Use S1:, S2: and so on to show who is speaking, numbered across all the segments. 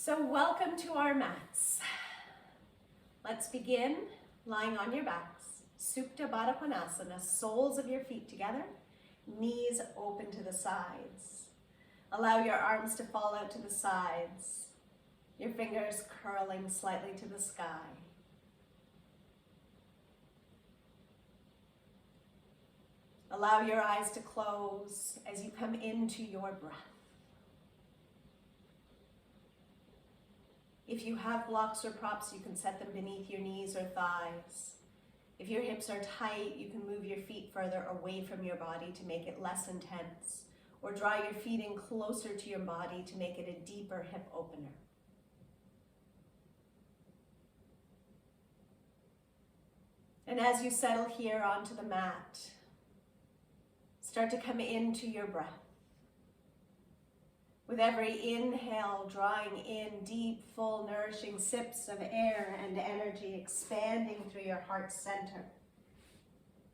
S1: So welcome to our mats. Let's begin lying on your backs. Supta Baddha Konasana, soles of your feet together, knees open to the sides. Allow your arms to fall out to the sides, your fingers curling slightly to the sky. Allow your eyes to close as you come into your breath. If you have blocks or props, you can set them beneath your knees or thighs. If your hips are tight, you can move your feet further away from your body to make it less intense, or draw your feet in closer to your body to make it a deeper hip opener. And as you settle here onto the mat, start to come into your breath. With every inhale, drawing in deep, full, nourishing sips of air and energy, expanding through your heart center.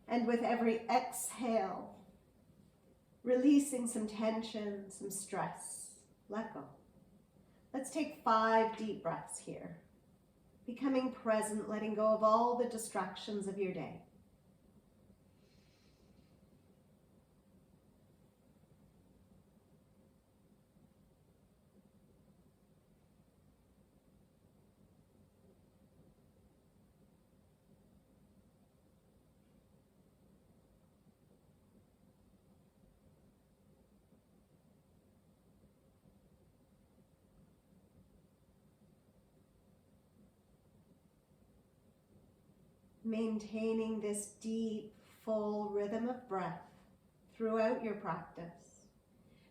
S1: And with every exhale, releasing some tension, some stress. Let go. Let's take 5 deep breaths here. Becoming present, letting go of all the distractions of your day. Maintaining this deep, full rhythm of breath throughout your practice.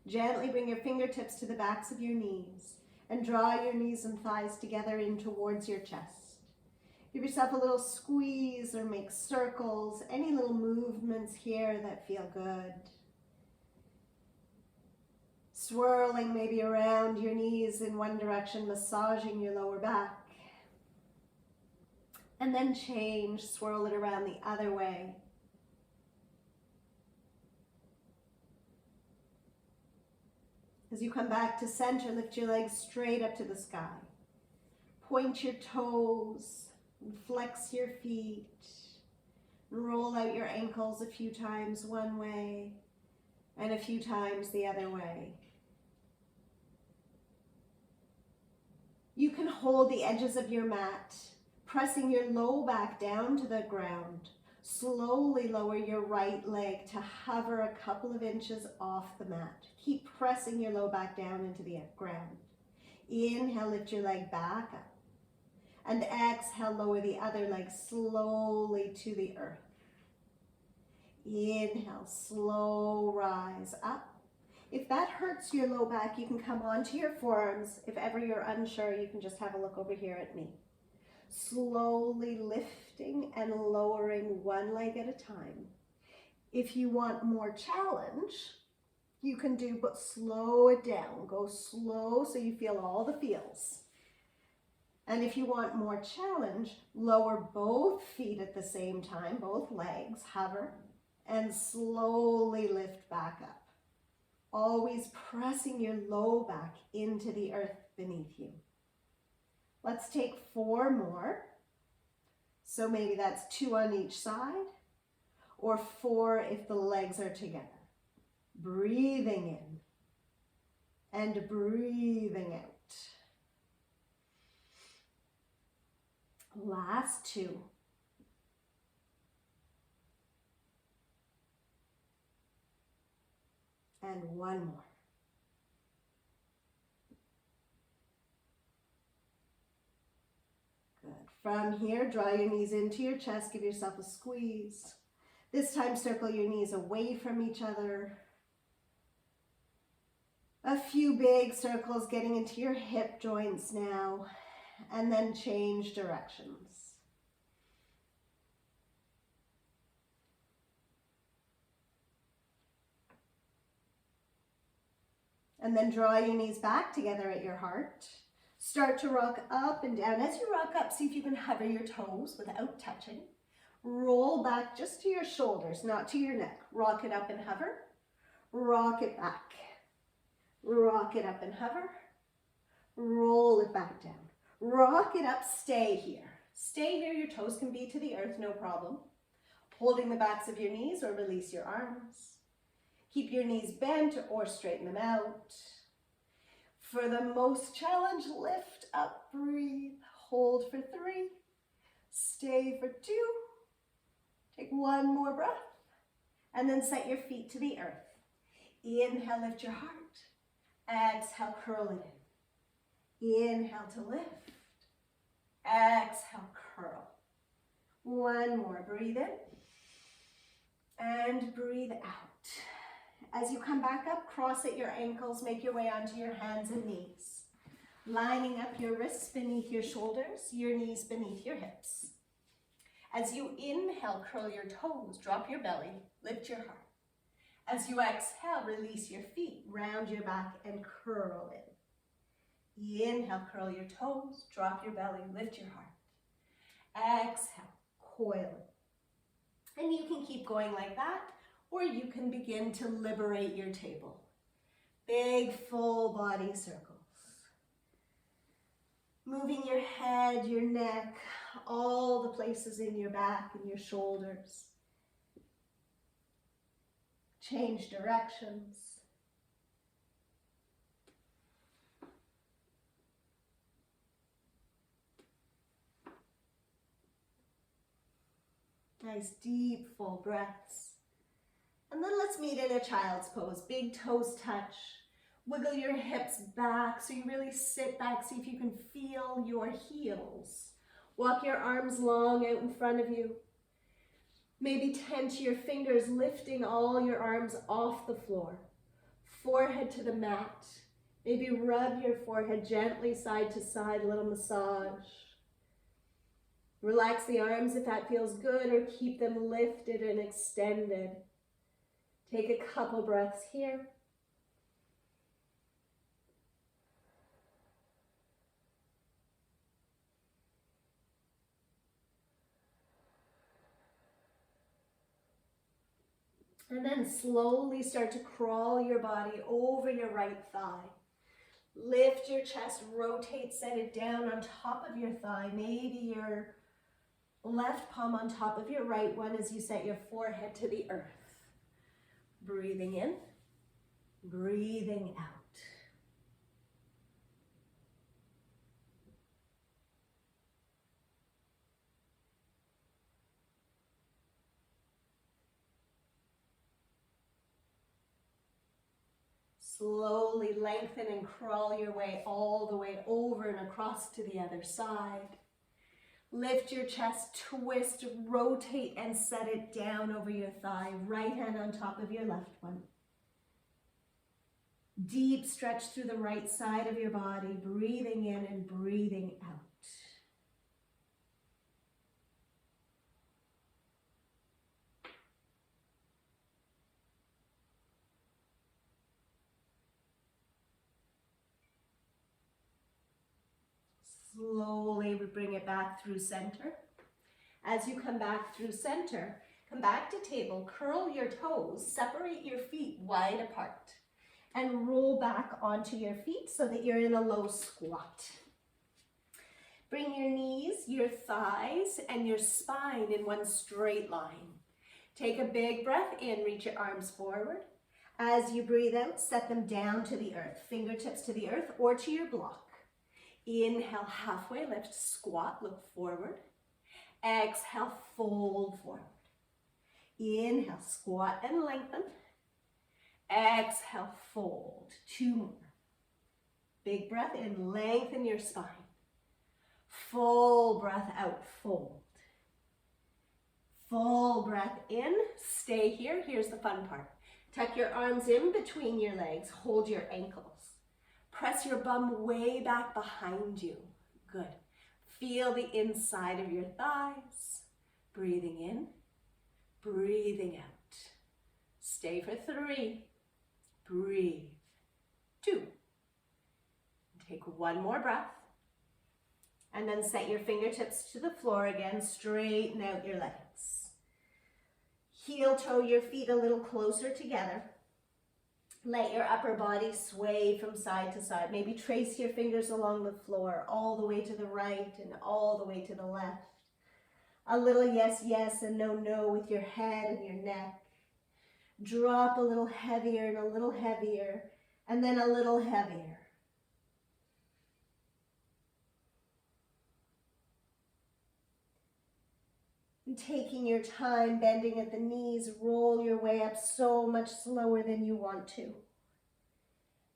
S1: Gently bring your fingertips to the backs of your knees and draw your knees and thighs together in towards your chest. Give yourself a little squeeze or make circles, any little movements here that feel good. Swirling maybe around your knees in one direction, massaging your lower back. And then change, swirl it around the other way. As you come back to center, lift your legs straight up to the sky. Point your toes, and flex your feet. And roll out your ankles a few times one way and a few times the other way. You can hold the edges of your mat, pressing your low back down to the ground. Slowly lower your right leg to hover a couple of inches off the mat. Keep pressing your low back down into the ground. Inhale, lift your leg back up. And exhale, lower the other leg slowly to the earth. Inhale, slow rise up. If that hurts your low back, you can come onto your forearms. If ever you're unsure, you can just have a look over here at me. Slowly lifting and lowering one leg at a time. If you want more challenge, you can do, but slow it down. Go slow so you feel all the feels. And if you want more challenge, lower both feet at the same time, both legs, hover, and slowly lift back up. Always pressing your low back into the earth beneath you. Let's take 4 more. So maybe that's 2 on each side, or 4 if the legs are together. Breathing in and breathing out. Last 2. And 1 more. From here, draw your knees into your chest, give yourself a squeeze. This time, circle your knees away from each other. A few big circles getting into your hip joints now, and then change directions. And then draw your knees back together at your heart. Start to rock up and down. As you rock up, see if you can hover your toes without touching. Roll back just to your shoulders, not to your neck. Rock it up and hover. Rock it back. Rock it up and hover. Roll it back down. Rock it up, stay here. Stay here, your toes can be to the earth, no problem. Holding the backs of your knees or release your arms. Keep your knees bent or straighten them out. For the most challenge, lift up, breathe. Hold for 3. Stay for 2. Take one more breath. And then set your feet to the earth. Inhale, lift your heart. Exhale, curl it in. Inhale to lift. Exhale, curl. One more, breathe in. And breathe out. As you come back up, cross at your ankles, make your way onto your hands and knees. Lining up your wrists beneath your shoulders, your knees beneath your hips. As you inhale, curl your toes, drop your belly, lift your heart. As you exhale, release your feet, round your back and curl in. Inhale, curl your toes, drop your belly, lift your heart. Exhale, coil in. And you can keep going like that, or you can begin to liberate your table. Big full body circles. Moving your head, your neck, all the places in your back and your shoulders. Change directions. Nice deep full breaths. And then let's meet in a child's pose. Big toes touch. Wiggle your hips back so you really sit back. See if you can feel your heels. Walk your arms long out in front of you. Maybe tense your fingers, lifting all your arms off the floor. Forehead to the mat. Maybe rub your forehead gently side to side, a little massage. Relax the arms if that feels good, or keep them lifted and extended. Take a couple breaths here. And then slowly start to crawl your body over your right thigh. Lift your chest, rotate, set it down on top of your thigh. Maybe your left palm on top of your right one as you set your forehead to the earth. Breathing in, breathing out. Slowly lengthen and crawl your way all the way over and across to the other side. Lift your chest, twist, rotate, and set it down over your thigh. Right hand on top of your left one. Deep stretch through the right side of your body, breathing in and breathing out. Slowly we bring it back through center. As you come back through center, come back to table, curl your toes, separate your feet wide apart, and roll back onto your feet so that you're in a low squat. Bring your knees, your thighs, and your spine in one straight line. Take a big breath in, reach your arms forward. As you breathe out, set them down to the earth, fingertips to the earth or to your block. Inhale, halfway lift, squat, look forward. Exhale, fold forward. Inhale, squat and lengthen. Exhale, fold. 2 more. Big breath in, lengthen your spine. Full breath out, fold. Full breath in, stay here. Here's the fun part. Tuck your arms in between your legs, hold your ankles. Press your bum way back behind you. Good. Feel the inside of your thighs. Breathing in, breathing out. Stay for 3. Breathe. 2. Take one more breath. And then set your fingertips to the floor again. Straighten out your legs. Heel toe your feet a little closer together. Let your upper body sway from side to side. Maybe trace your fingers along the floor, all the way to the right and all the way to the left. A little yes, yes, and no, no with your head and your neck. Drop a little heavier and a little heavier, and then a little heavier. And taking your time, bending at the knees, roll your way up so much slower than you want to.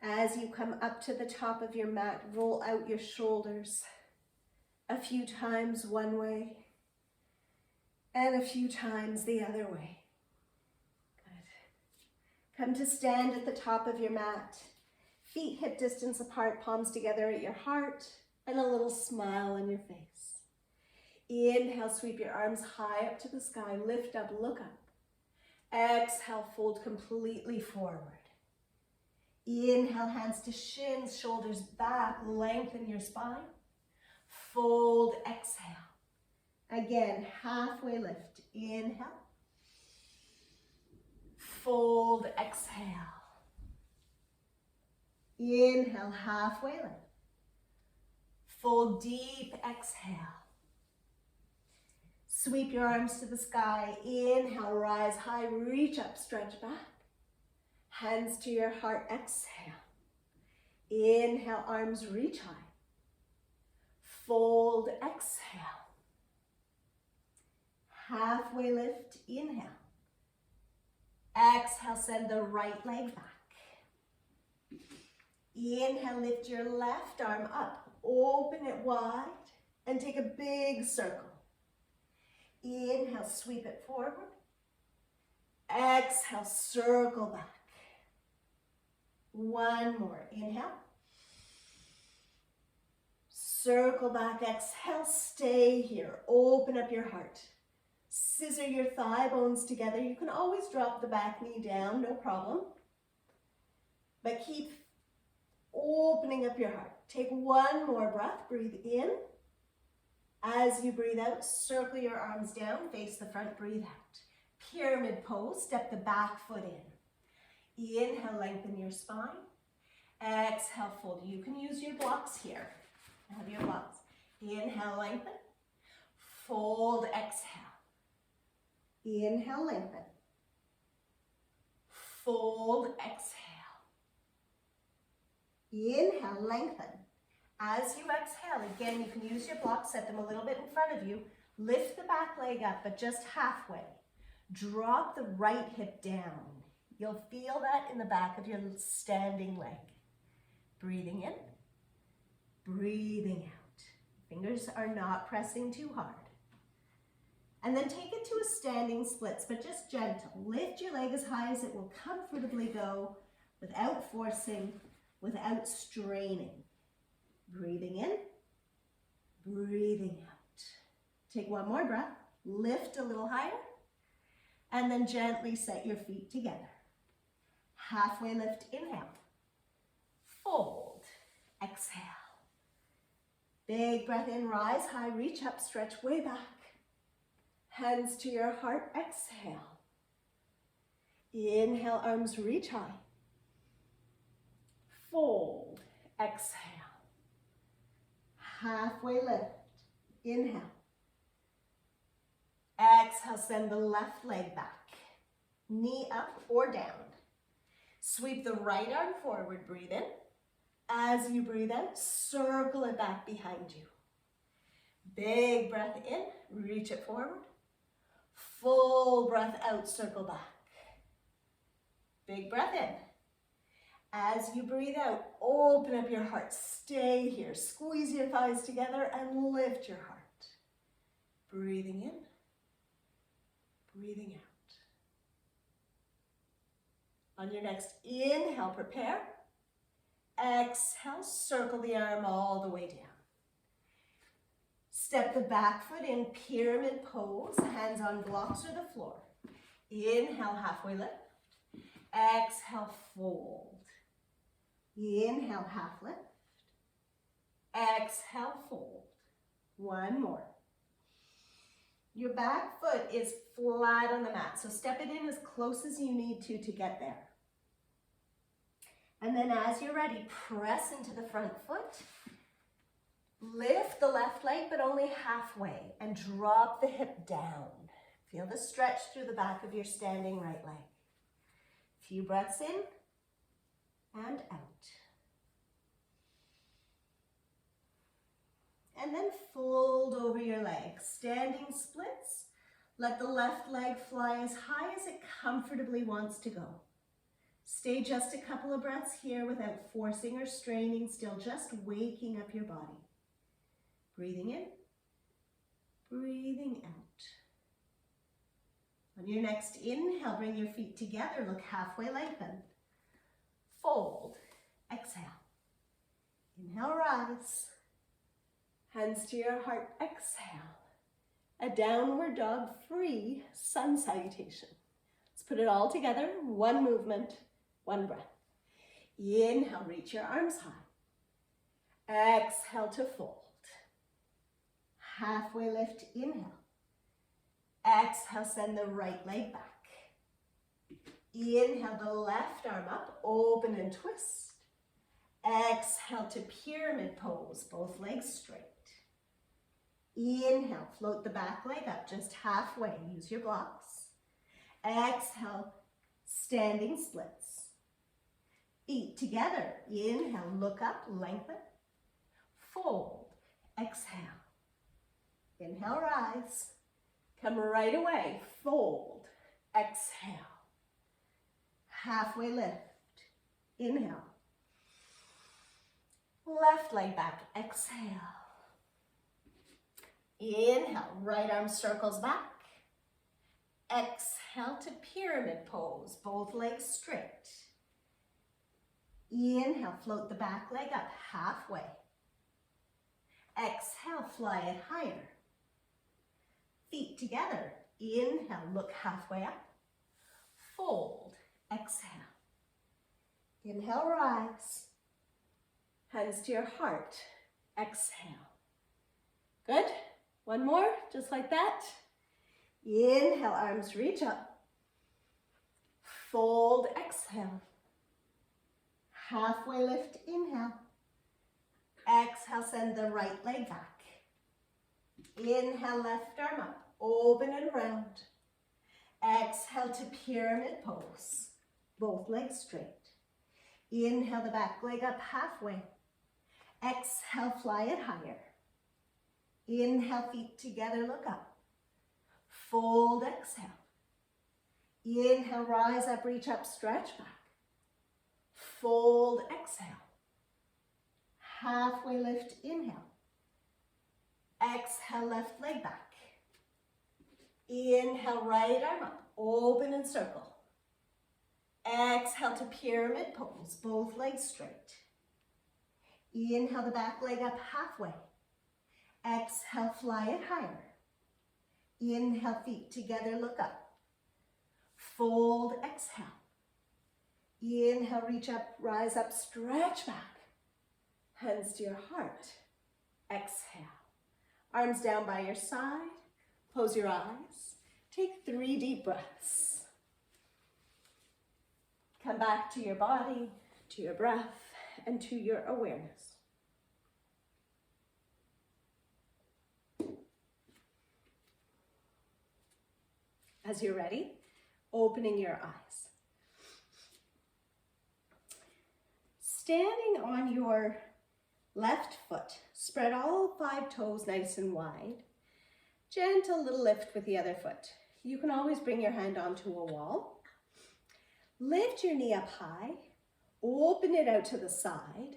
S1: As you come up to the top of your mat, roll out your shoulders a few times one way and a few times the other way. Good. Come to stand at the top of your mat, feet hip distance apart, palms together at your heart, and a little smile on your face. Inhale, sweep your arms high up to the sky, lift up, look up. Exhale, fold completely forward. Inhale, hands to shins, shoulders back, lengthen your spine. Fold, exhale. Again, halfway lift. Inhale. Fold, exhale. Inhale, halfway lift. Fold deep, exhale. Sweep your arms to the sky. Inhale, rise high, reach up, stretch back. Hands to your heart, exhale. Inhale, arms reach high. Fold, exhale. Halfway lift, inhale. Exhale, send the right leg back. Inhale, lift your left arm up. Open it wide and take a big circle. Inhale, sweep it forward. Exhale, circle back. One more. Inhale. Circle back. Exhale. Stay here. Open up your heart. Scissor your thigh bones together. You can always drop the back knee down, no problem. But keep opening up your heart. Take one more breath. Breathe in. As you breathe out, circle your arms down, face the front, breathe out. Pyramid pose, step the back foot in. Inhale, lengthen your spine. Exhale, fold. You can use your blocks here. Have your blocks. Inhale, lengthen. Fold, exhale. Inhale, lengthen. Fold, exhale. Inhale, lengthen. As you exhale, again, you can use your blocks, set them a little bit in front of you. Lift the back leg up, but just halfway. Drop the right hip down. You'll feel that in the back of your standing leg. Breathing in, breathing out. Fingers are not pressing too hard. And then take it to a standing splits, but just gentle. Lift your leg as high as it will comfortably go without forcing, without straining. Breathing in, breathing out. Take one more breath, lift a little higher, and then gently set your feet together. Halfway lift, inhale. Fold, exhale. Big breath in, rise high, reach up, stretch way back. Hands to your heart, exhale. Inhale, arms reach high. Fold, exhale. Halfway lift, inhale. Exhale, send the left leg back. Knee up or down. Sweep the right arm forward, breathe in. As you breathe out, circle it back behind you. Big breath in, reach it forward. Full breath out, circle back. Big breath in. As you breathe out, open up your heart. Stay here. Squeeze your thighs together and lift your heart. Breathing in, breathing out. On your next inhale, prepare. Exhale, circle the arm all the way down. Step the back foot in, pyramid pose, hands on blocks or the floor. Inhale, halfway lift. Exhale, fold. Inhale, half lift. Exhale, fold. One more. Your back foot is flat on the mat, so step it in as close as you need to get there. And then as you're ready, press into the front foot. Lift the left leg, but only halfway, and drop the hip down. Feel the stretch through the back of your standing right leg. Few breaths in and out. And then fold over your legs. Standing splits. Let the left leg fly as high as it comfortably wants to go. Stay just a couple of breaths here without forcing or straining, still just waking up your body. Breathing in, breathing out. On your next inhale, bring your feet together, look halfway lengthened. Fold, exhale. Inhale, rise. Hands to your heart, exhale. A downward dog free sun salutation. Let's put it all together, one movement, one breath. Inhale, reach your arms high. Exhale to fold. Halfway lift, inhale. Exhale, send the right leg back. Inhale, the left arm up, open and twist. Exhale to pyramid pose, both legs straight. Inhale, float the back leg up just halfway, use your blocks. Exhale, standing splits. Feet together, inhale, look up, lengthen. Fold, exhale. Inhale, rise. Come right away, fold, exhale. Halfway lift, inhale. Left leg back, exhale. Inhale, right arm circles back. Exhale to pyramid pose, both legs straight. Inhale, float the back leg up halfway. Exhale, fly it higher. Feet together. Inhale, look halfway up. Fold, exhale. Inhale, rise. Hands to your heart. Exhale. Good. One more, just like that. Inhale, arms reach up. Fold, exhale. Halfway lift, inhale. Exhale, send the right leg back. Inhale, left arm up, open and round. Exhale to pyramid pose, both legs straight. Inhale, the back leg up halfway. Exhale, fly it higher. Inhale, feet together, look up. Fold, exhale. Inhale, rise up, reach up, stretch back. Fold, exhale. Halfway lift, inhale. Exhale, left leg back. Inhale, right arm up, open and circle. Exhale to pyramid pose, both legs straight. Inhale, the back leg up halfway. Exhale, fly it higher. Inhale, feet together, look up. Fold, exhale. Inhale, reach up, rise up, stretch back. Hands to your heart. Exhale. Arms down by your side. Close your eyes. Take 3 deep breaths. Come back to your body, to your breath, and to your awareness. As you're ready, opening your eyes. Standing on your left foot, spread all 5 toes nice and wide. Gentle little lift with the other foot. You can always bring your hand onto a wall. Lift your knee up high, open it out to the side,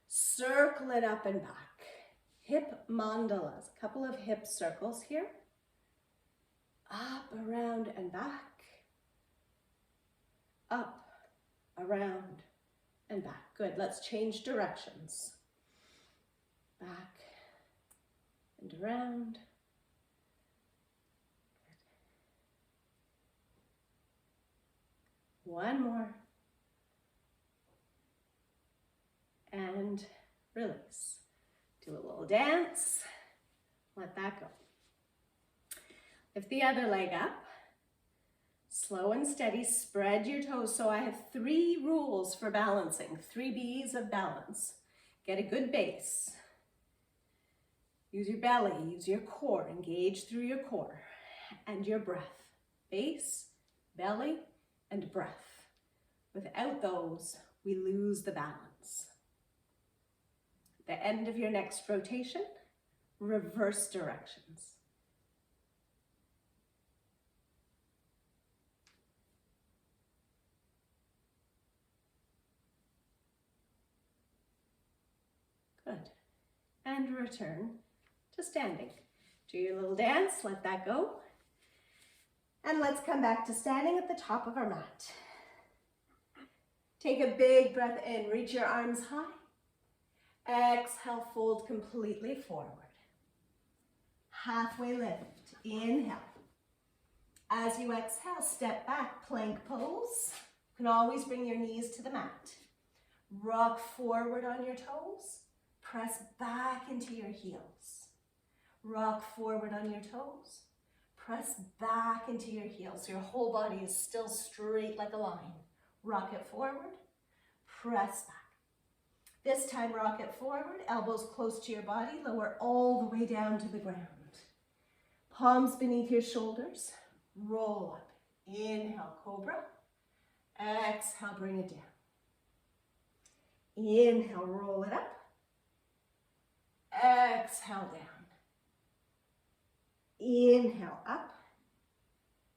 S1: circle it up and back. Hip mandalas, a couple of hip circles here. Up, around, and back. Up, around, and back. Good, let's change directions. Back and around. Good. One more. And release. Do a little dance. Let that go. Lift the other leg up. Slow and steady, spread your toes. So I have 3 rules for balancing, 3 B's of balance. Get a good base. Use your belly, use your core, engage through your core and your breath. Base, belly, and breath. Without those, we lose the balance. At the end of your next rotation, reverse directions. Good. And return to standing. Do your little dance, let that go. And let's come back to standing at the top of our mat. Take a big breath in, reach your arms high. Exhale, fold completely forward. Halfway lift, inhale. As you exhale, step back, plank pose. You can always bring your knees to the mat. Rock forward on your toes. Press back into your heels. Rock forward on your toes. Press back into your heels. Your whole body is still straight like a line. Rock it forward. Press back. This time, rock it forward. Elbows close to your body. Lower all the way down to the ground. Palms beneath your shoulders. Roll up. Inhale, cobra. Exhale, bring it down. Inhale, roll it up. Exhale, down. Inhale, up.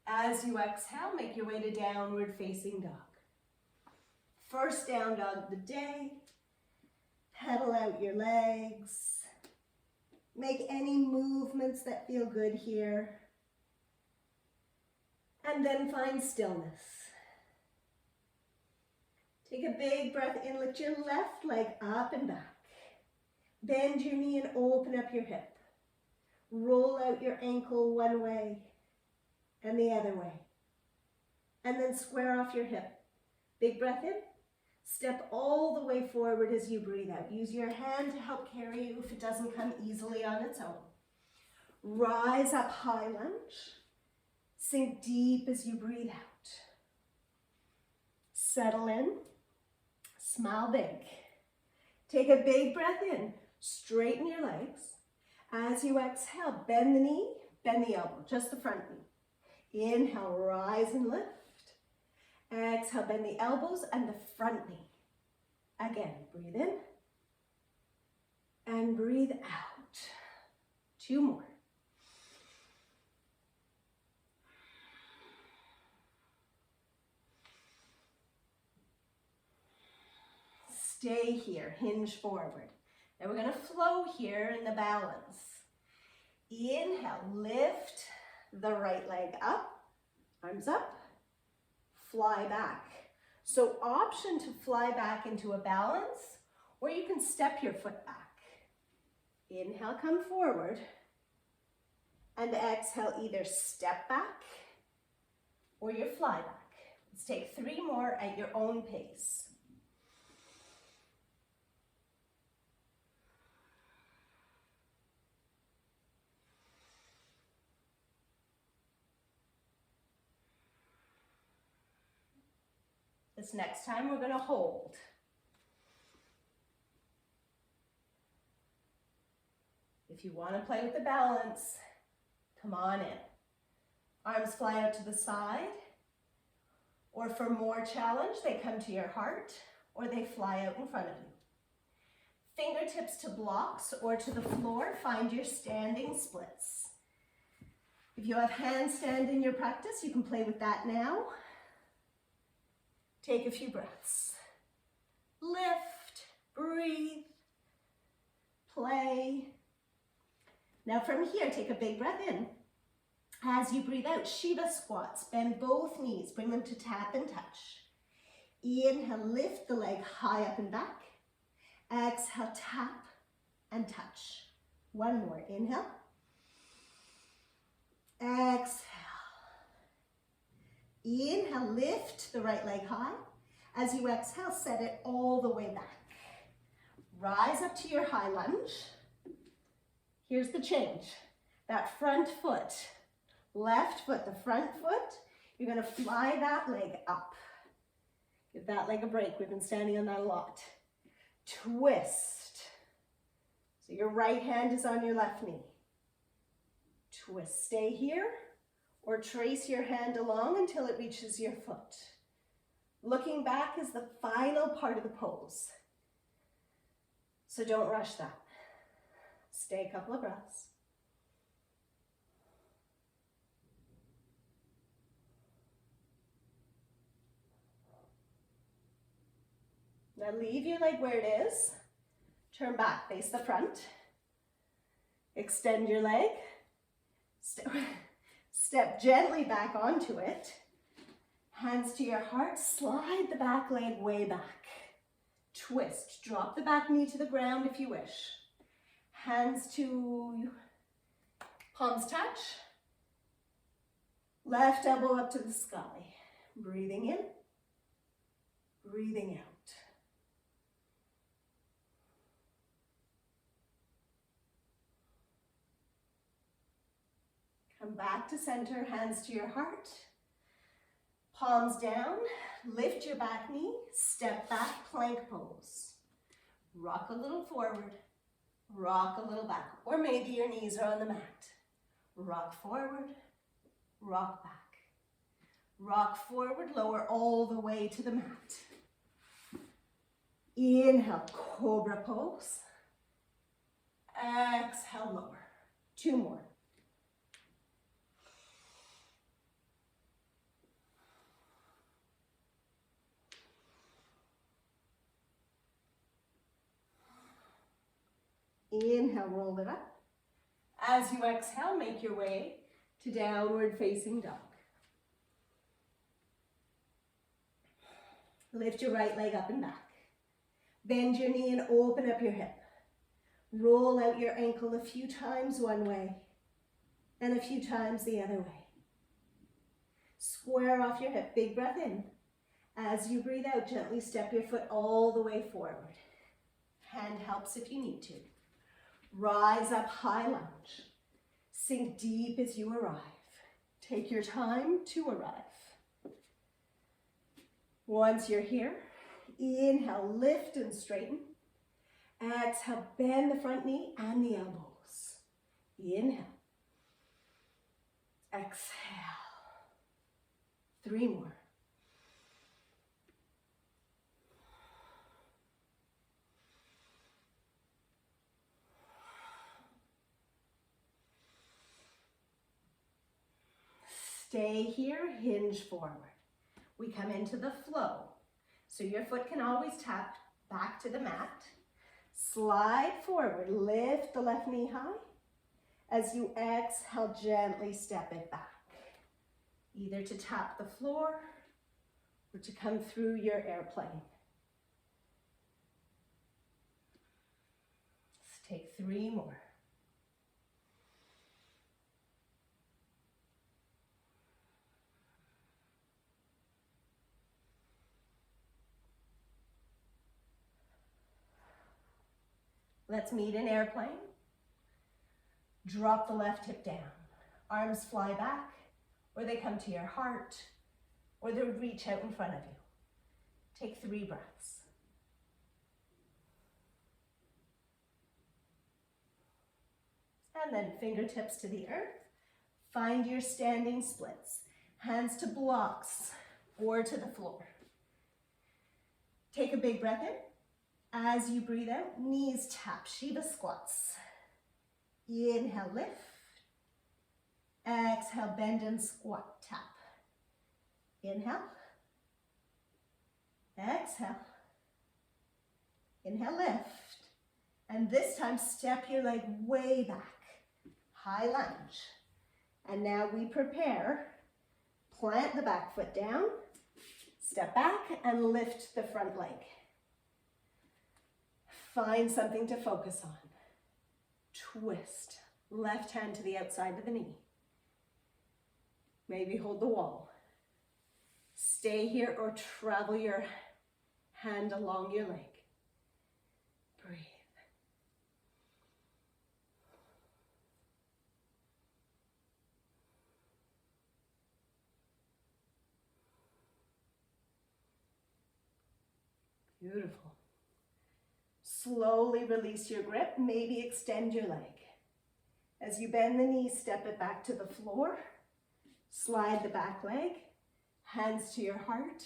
S1: As you exhale, make your way to downward facing dog. First down dog of the day. Pedal out your legs. Make any movements that feel good here. And then find stillness. Take a big breath in, lift your left leg up and back. Bend your knee and open up your hip. Roll out your ankle one way and the other way. And then square off your hip. Big breath in. Step all the way forward as you breathe out. Use your hand to help carry you if it doesn't come easily on its own. Rise up, high lunge. Sink deep as you breathe out. Settle in. Smile big. Take a big breath in. Straighten your legs. As you exhale, bend the knee, bend the elbow, just the front knee. Inhale, rise and lift. Exhale, bend the elbows and the front knee. Again, breathe in and breathe out. 2 more. Stay here, hinge forward. Now we're going to flow here in the balance. Inhale, lift the right leg up, arms up, fly back. So option to fly back into a balance, or you can step your foot back. Inhale, come forward, and exhale, either step back or you fly back. Let's take 3 more at your own pace. This next time we're going to hold. If you want to play with the balance, come on in. Arms fly out to the side, or for more challenge, they come to your heart, or they fly out in front of you. Fingertips to blocks or to the floor, find your standing splits. If you have handstand in your practice, you can play with that now. Take a few breaths. Lift, breathe, play. Now from here, take a big breath in. As you breathe out, Shiva squats. Bend both knees, bring them to tap and touch. Inhale, lift the leg high up and back. Exhale, tap and touch. 1 more, inhale. Exhale. Inhale, lift the right leg high. As you exhale, set it all the way back. Rise up to your high lunge. Here's the change. That front foot, left foot, the front foot You're going to fly that leg up. Give that leg a break. We've been standing on that a lot. Twist. So your right hand is on your left knee. Twist. Stay here or trace your hand along until it reaches your foot. Looking back is the final part of the pose. So don't rush that. Stay a couple of breaths. Now leave your leg where it is. Turn back, face the front. Extend your leg. Step gently back onto it. Hands to your heart. Slide the back leg way back. Twist. Drop the back knee to the ground if you wish. Hands to palms touch. Left elbow up to the sky. Breathing in. Breathing out. Come back to center, hands to your heart. Palms down, lift your back knee, step back, plank pose. Rock a little forward, rock a little back, or maybe your knees are on the mat. Rock forward, rock back. Rock forward, lower all the way to the mat. Inhale, cobra pose. Exhale, lower. 2 more. Inhale, roll it up. As you exhale, make your way to downward facing dog. Lift your right leg up and back. Bend your knee and open up your hip. Roll out your ankle a few times one way and a few times the other way. Square off your hip, big breath in. As you breathe out, gently step your foot all the way forward. Hand helps if you need to. Rise up, high lunge. Sink deep as you arrive. Take your time to arrive. Once you're here, inhale, lift and straighten. Exhale, bend the front knee and the elbows. Inhale. Exhale. 3 more. Stay here, hinge forward. We come into the flow. So your foot can always tap back to the mat. Slide forward, lift the left knee high. As you exhale, gently step it back. Either to tap the floor or to come through your airplane. Let's take 3 more. Let's meet in airplane. Drop the left hip down. Arms fly back, or they come to your heart, or they reach out in front of you. Take 3 breaths. And then fingertips to the earth. Find your standing splits. Hands to blocks or to the floor. Take a big breath in. As you breathe out, knees tap, Shiva squats. Inhale, lift. Exhale, bend and squat, tap. Inhale. Exhale. Inhale, lift. And this time, step your leg way back. High lunge. And now we prepare. Plant the back foot down. Step back and lift the front leg. Find something to focus on. Twist. Left hand to the outside of the knee. Maybe hold the wall. Stay here or travel your hand along your leg. Breathe. Beautiful. Slowly release your grip, maybe extend your leg. As you bend the knee, step it back to the floor, slide the back leg, hands to your heart,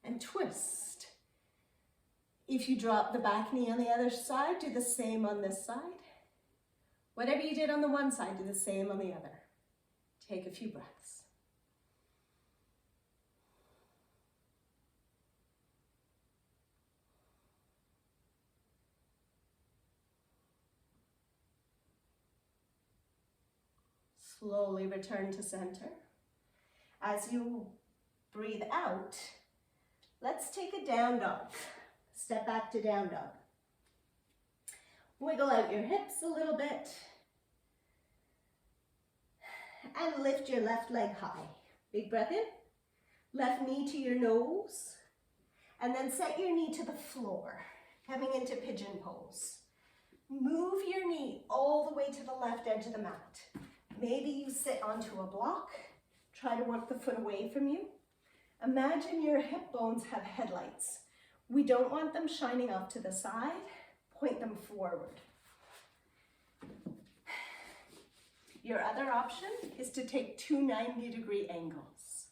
S1: and twist. If you drop the back knee on the other side, do the same on this side. Whatever you did on the one side, do the same on the other. Take a few breaths. Slowly return to center. As you breathe out, let's take a down dog. Step back to down dog. Wiggle out your hips a little bit. And lift your left leg high. Big breath in. Left knee to your nose. And then set your knee to the floor, coming into pigeon pose. Move your knee all the way to the left edge of the mat. Maybe you sit onto a block. Try to work the foot away from you. Imagine your hip bones have headlights. We don't want them shining off to the side. Point them forward. Your other option is to take two 90-degree angles.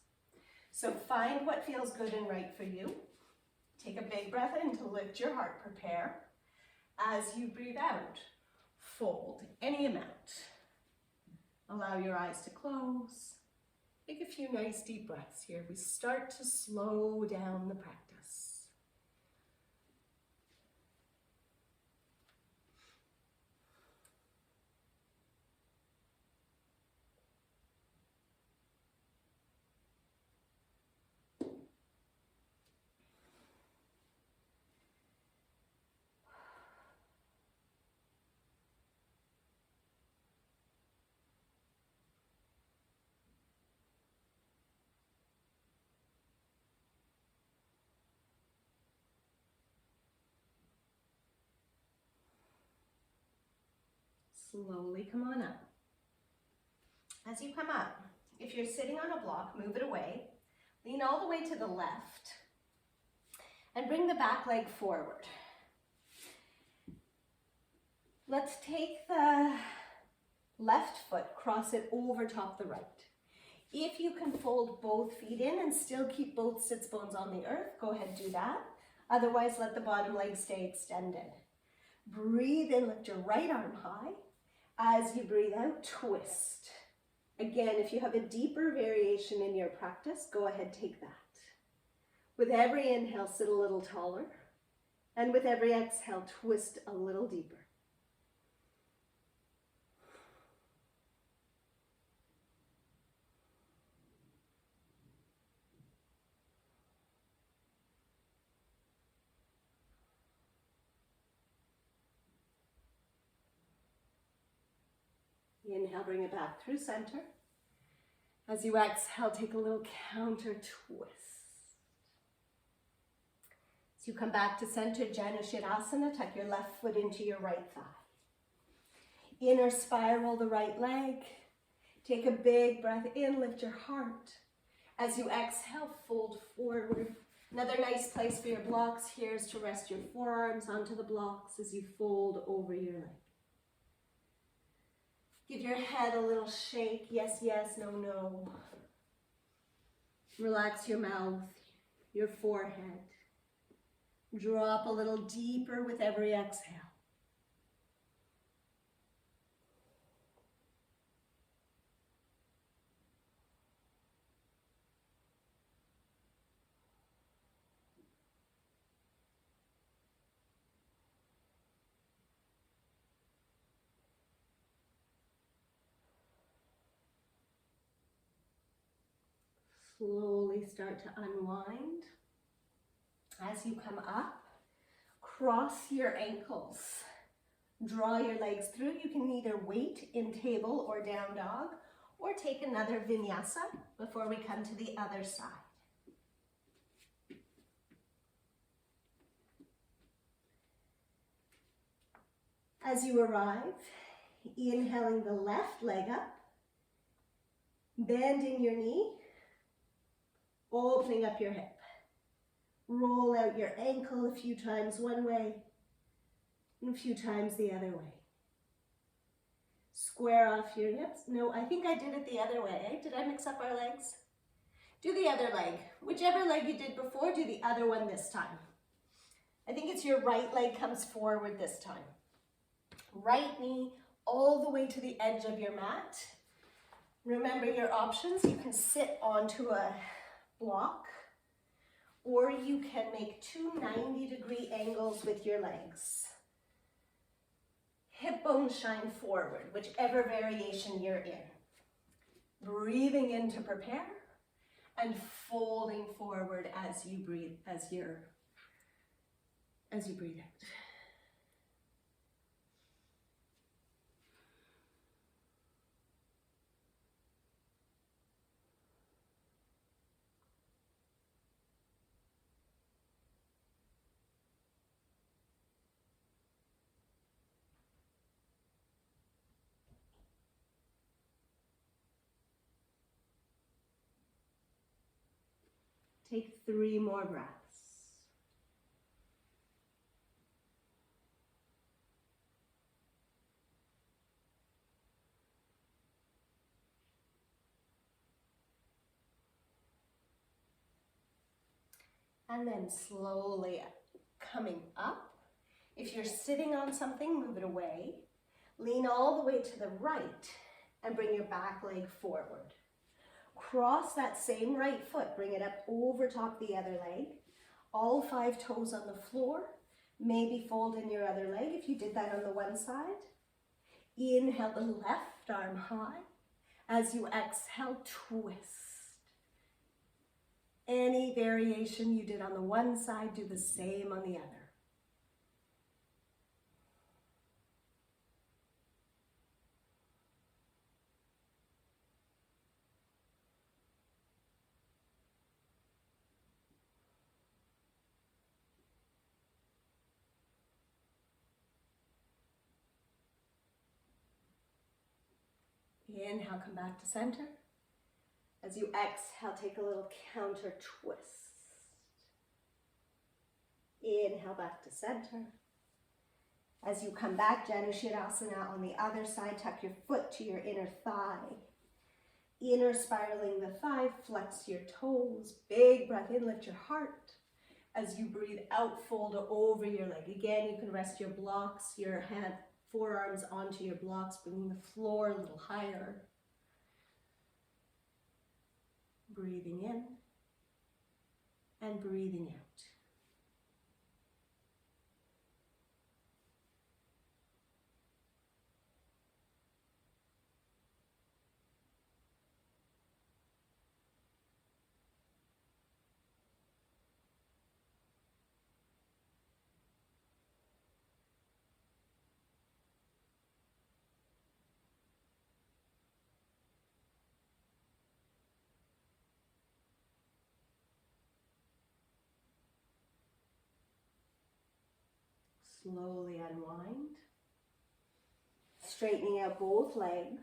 S1: So find what feels good and right for you. Take a big breath in to lift your heart. Prepare. As you breathe out, fold any amount. Allow your eyes to close. Take a few nice deep breaths here. We start to slow down the practice. Slowly come on up. As you come up, if you're sitting on a block, move it away. Lean all the way to the left and bring the back leg forward. Let's take the left foot, cross it over top the right. If you can fold both feet in and still keep both sits bones on the earth, go ahead and do that. Otherwise, let the bottom leg stay extended. Breathe in, lift your right arm high. As you breathe out, twist. Again, if you have a deeper variation in your practice, go ahead, take that. With every inhale, sit a little taller. And with every exhale, twist a little deeper. Inhale, bring it back through center. As you exhale, take a little counter twist. As you come back to center, Janushirasana, tuck your left foot into your right thigh. Inner spiral the right leg. Take a big breath in, lift your heart. As you exhale, fold forward. Another nice place for your blocks here is to rest your forearms onto the blocks as you fold over your leg. Give your head a little shake. Yes, yes, no, no. Relax your mouth, your forehead. Drop a little deeper with every exhale. Slowly start to unwind. As you come up, cross your ankles. Draw your legs through. You can either wait in table or down dog, or take another vinyasa before we come to the other side. As you arrive, inhaling the left leg up, bending your knee, opening up your hip. Roll out your ankle a few times one way and a few times the other way. Square off your hips. No, I think I did it the other way. Eh? Did I mix up our legs? Do the other leg. Whichever leg you did before, do the other one this time. I think it's your right leg comes forward this time. Right knee all the way to the edge of your mat. Remember your options. You can sit onto a block, or you can make two 90-degree angles with your legs. Hip bones shine forward, whichever variation you're in. Breathing in to prepare, and folding forward as you breathe, as you breathe out. Take 3 more breaths. And then slowly coming up. If you're sitting on something, move it away. Lean all the way to the right and bring your back leg forward. Cross that same right foot, bring it up over top the other leg. All 5 toes on the floor. Maybe fold in your other leg if you did that on the one side. Inhale the left arm high. As you exhale, twist. Any variation you did on the one side, do the same on the other. Inhale, come back to center. As you exhale, take a little counter twist. Inhale, back to center. As you come back, Janu Shirasana on the other side, tuck your foot to your inner thigh. Inner spiraling the thigh, flex your toes. Big breath in, lift your heart. As you breathe out, fold over your leg. Again, you can rest your blocks, your forearms onto your blocks, bringing the floor a little higher. Breathing in and breathing out. Slowly unwind, straightening out both legs.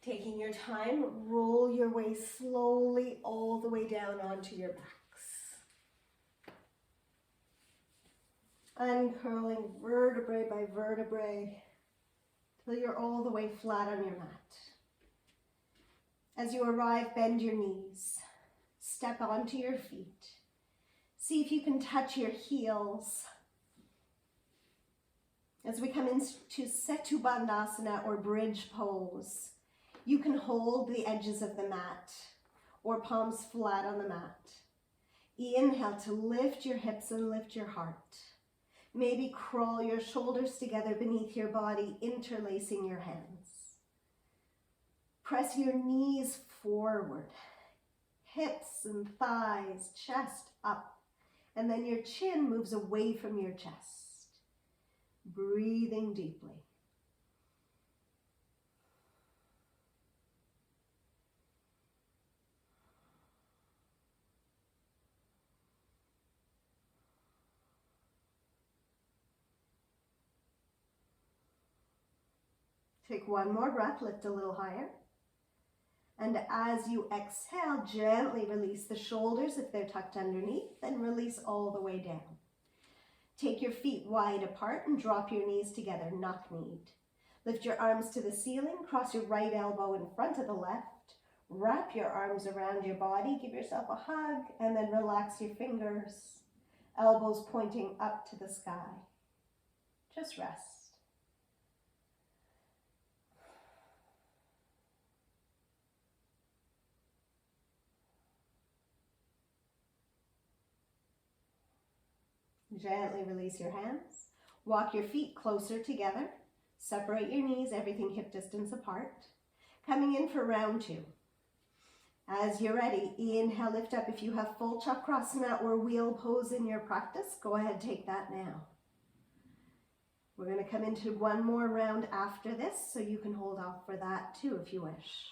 S1: Taking your time, roll your way slowly all the way down onto your backs. Uncurling vertebrae by vertebrae till you're all the way flat on your mat. As you arrive, bend your knees, step onto your feet. See if you can touch your heels. As we come into Setu Bandhasana or bridge pose, you can hold the edges of the mat or palms flat on the mat. Inhale to lift your hips and lift your heart. Maybe crawl your shoulders together beneath your body, interlacing your hands. Press your knees forward, hips and thighs, chest up. And then your chin moves away from your chest. Breathing deeply. Take one more breath, lift a little higher. And as you exhale, gently release the shoulders if they're tucked underneath, and release all the way down. Take your feet wide apart and drop your knees together, knock-kneed. Lift your arms to the ceiling, cross your right elbow in front of the left, wrap your arms around your body, give yourself a hug, and then relax your fingers, elbows pointing up to the sky. Just rest. Gently release your hands. Walk your feet closer together. Separate your knees, everything hip distance apart. Coming in for round two. As you're ready, inhale, lift up. If you have full chakrasana or wheel pose in your practice, go ahead, take that now. We're going to come into one more round after this, so you can hold off for that too if you wish.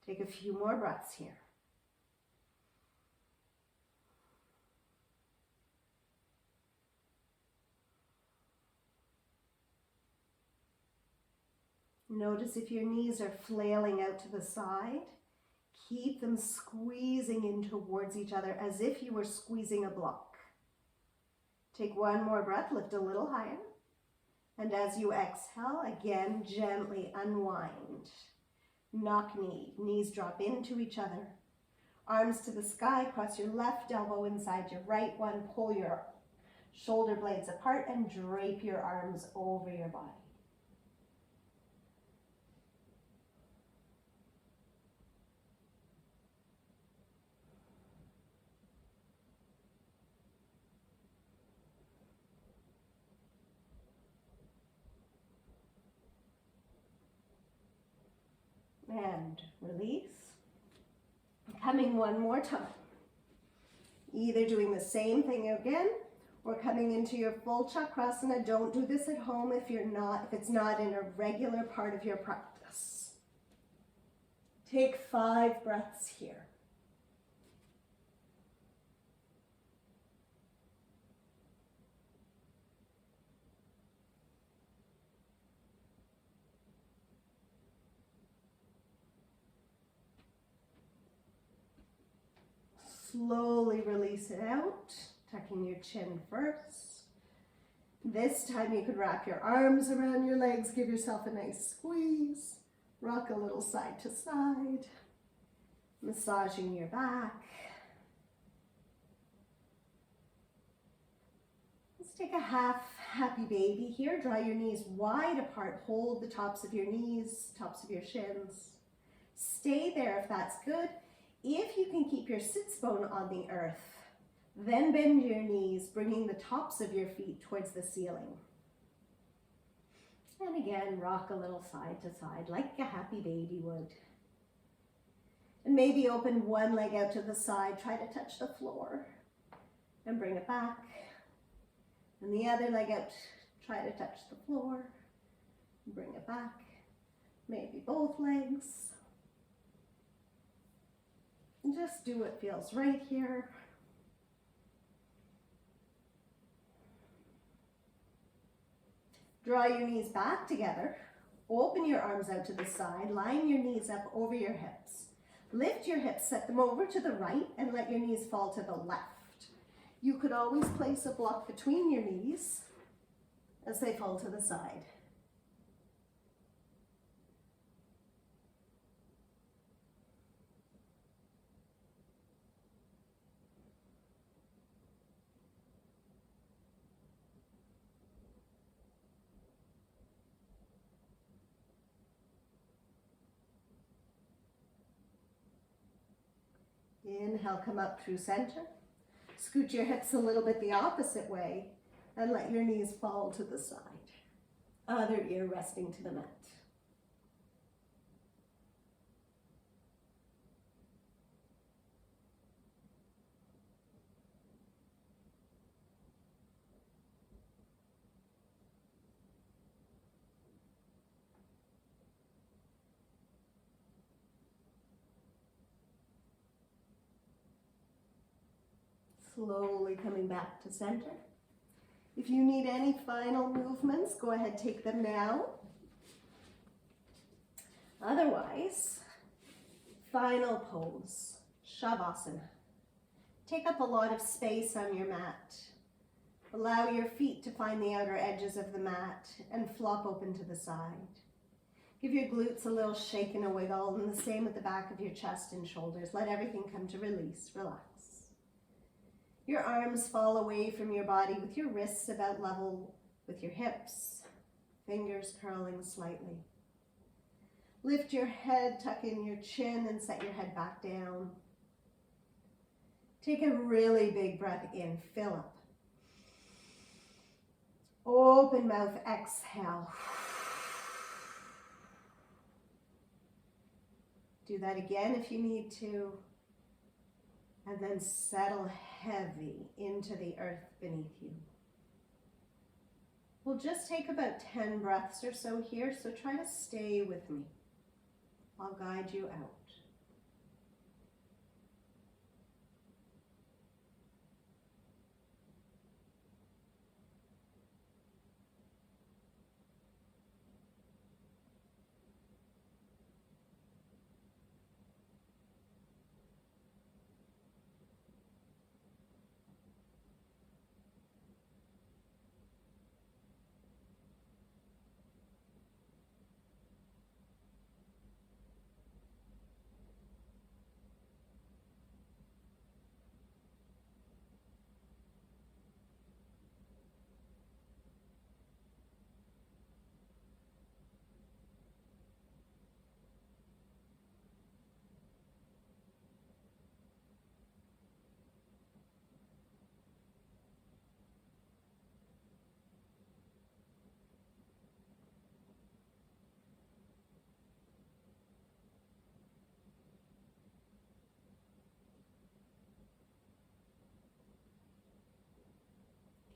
S1: Take a few more breaths here. Notice if your knees are flailing out to the side, keep them squeezing in towards each other as if you were squeezing a block. Take one more breath, lift a little higher. And as you exhale, again, gently unwind. Knock-kneed, knees drop into each other. Arms to the sky, cross your left elbow inside your right one, pull your shoulder blades apart and drape your arms over your body. And release. Coming one more time. Either doing the same thing again or coming into your full chakrasana. Don't do this at home if it's not in a regular part of your practice. Take 5 breaths here. Slowly release it out, tucking your chin first. This time you could wrap your arms around your legs, give yourself a nice squeeze, rock a little side to side, massaging your back. Let's take a half happy baby here. Draw your knees wide apart, hold the tops of your knees, tops of your shins. Stay there if that's good. If you can keep your sits bone on the earth, then bend your knees, bringing the tops of your feet towards the ceiling. And again, rock a little side to side like a happy baby would. And maybe open one leg out to the side, try to touch the floor and bring it back. And the other leg out, try to touch the floor, bring it back. Maybe both legs. Just do what feels right here. Draw your knees back together. Open your arms out to the side. Line your knees up over your hips. Lift your hips, set them over to the right, and let your knees fall to the left. You could always place a block between your knees as they fall to the side. Inhale, come up through center. Scoot your hips a little bit the opposite way and let your knees fall to the side. Other ear resting to the mat. Slowly coming back to center. If you need any final movements, go ahead, take them now. Otherwise, final pose, Shavasana. Take up a lot of space on your mat. Allow your feet to find the outer edges of the mat and flop open to the side. Give your glutes a little shake and a wiggle, and the same with the back of your chest and shoulders. Let everything come to release, relax. Your arms fall away from your body with your wrists about level with your hips, fingers curling slightly. Lift your head, tuck in your chin, and set your head back down. Take a really big breath in, fill up. Open mouth, exhale. Do that again if you need to. And then settle heavy into the earth beneath you. We'll just take about 10 breaths or so here, so try to stay with me. I'll guide you out.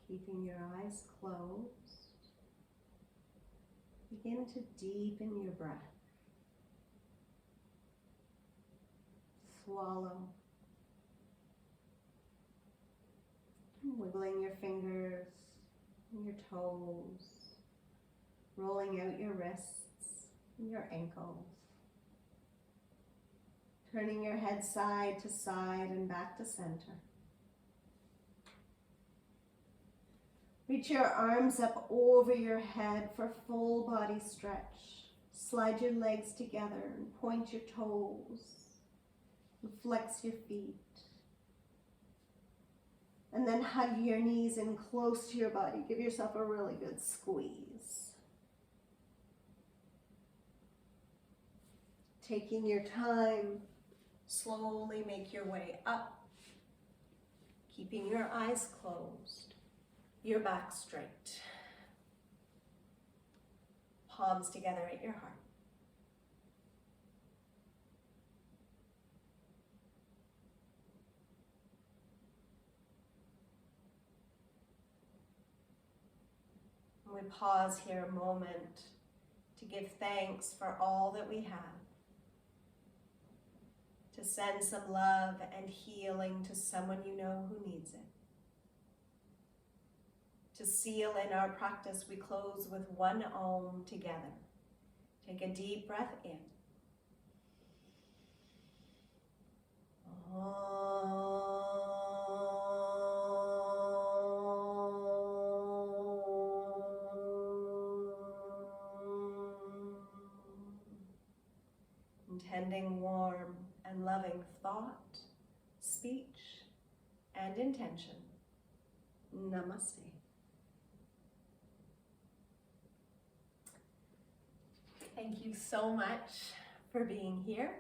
S1: Keeping your eyes closed, begin to deepen your breath. Swallow. Wiggling your fingers and your toes, rolling out your wrists and your ankles. Turning your head side to side and back to center. Reach your arms up over your head for full body stretch. Slide your legs together and point your toes. And flex your feet. And then hug your knees in close to your body. Give yourself a really good squeeze. Taking your time, slowly make your way up. Keeping your eyes closed. Your back straight. Palms together at your heart. And we pause here a moment to give thanks for all that we have. To send some love and healing to someone you know who needs it. To seal in our practice, we close with one Om together. Take a deep breath in. Intending warm and loving thought, speech, and intention. Namaste. Thank you so much for being here.